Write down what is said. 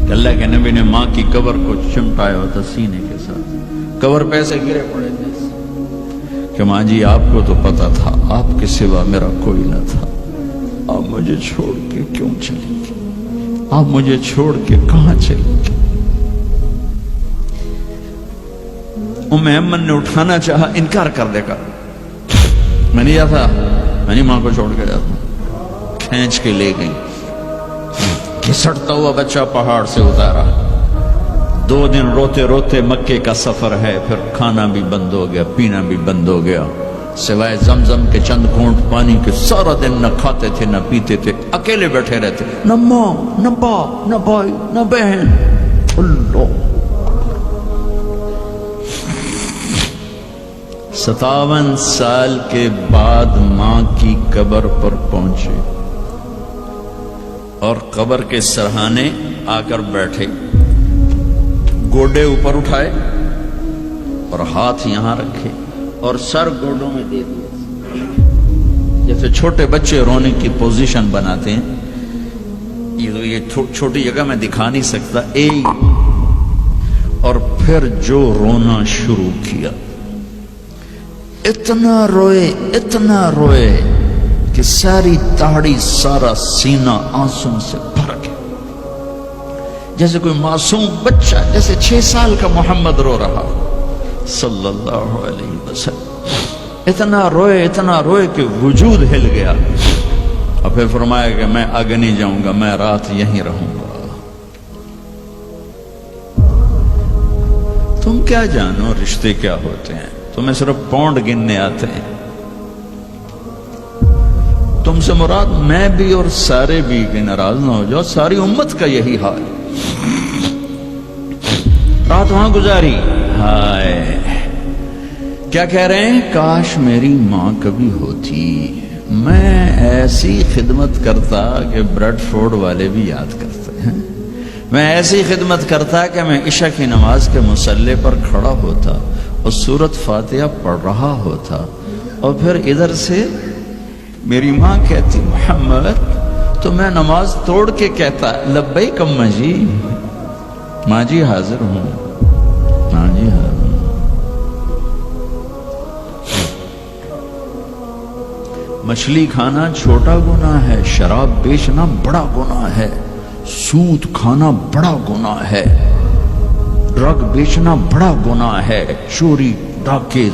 کہ اللہ کے نبی نے ماں کی قبر کو چمٹایا ہوتا سینے کے ساتھ، قبر پہ سے گرے پڑے تھے کہ ماں جی آپ کو تو پتا تھا آپ کے سوا میرا کوئی نہ تھا، آپ مجھے چھوڑ کے کیوں چلیں گے، آپ مجھے چھوڑ کے کہاں چلیں گے؟ ام ایمن نے اٹھانا چاہا، انکار کر دے گا، میں نہیں جاتا، میں نہیں ماں کو چھوڑ کے جاتا، کھینچ کے لے گئی، گھسٹتا ہوا بچہ پہاڑ سے اتارا، 2 دن روتے روتے مکے کا سفر ہے، پھر کھانا بھی بند ہو گیا، پینا بھی بند ہو گیا، سوائے زمزم کے چند گھونٹ پانی کے سارا دن نہ کھاتے تھے نہ پیتے تھے، اکیلے بیٹھے رہتے، نہ ماں نہ باپ نہ بھائی نہ بہن۔ اللہ 57 سال کے بعد ماں کی قبر پر پہنچے اور قبر کے سرہانے آ کر بیٹھے، گوڈے اوپر اٹھائے اور ہاتھ یہاں رکھے اور سر گوڈوں میں دے دیا، جیسے چھوٹے بچے رونے کی پوزیشن بناتے ہیں، یہ چھوٹی جگہ میں دکھا نہیں سکتا، اور پھر جو رونا شروع کیا، اتنا روئے کہ ساری داڑھی سارا سینہ آنسوں سے بھر گیا، جیسے کوئی معصوم بچہ، جیسے 6 سال کا محمد رو رہا صلی اللہ علیہ وسلم، اتنا روئے کہ وجود ہل گیا، اور پھر فرمایا کہ میں آگے نہیں جاؤں گا، میں رات یہیں رہوں گا۔ تم کیا جانو رشتے کیا ہوتے ہیں، تمہیں صرف پونڈ گننے آتے ہیں، تم سے مراد میں بھی اور سارے بھی، کہ ناراض نہ ہو جاؤ، ساری امت کا یہی حال، رات وہاں گزاری، ہائے کیا کہہ رہے ہیں، کاش میری ماں کبھی ہوتی، میں ایسی خدمت کرتا کہ بریڈ فورڈ والے بھی یاد کرتے ہیں، میں ایسی خدمت کرتا کہ میں عشاء کی نماز کے مصلی پر کھڑا ہوتا اور سورۃ فاتحہ پڑھ رہا ہوتا، اور پھر ادھر سے میری ماں کہتی محمد، تو میں نماز توڑ کے کہتا لبیک اماں جی، ماں جی حاضر ہوں، ماں جی حاضر ہوں۔ مچھلی کھانا چھوٹا گناہ ہے، شراب بیچنا بڑا گناہ ہے، سود کھانا بڑا گناہ ہے، ڈرگ بیچنا بڑا گناہ ہے، چوری ڈاکے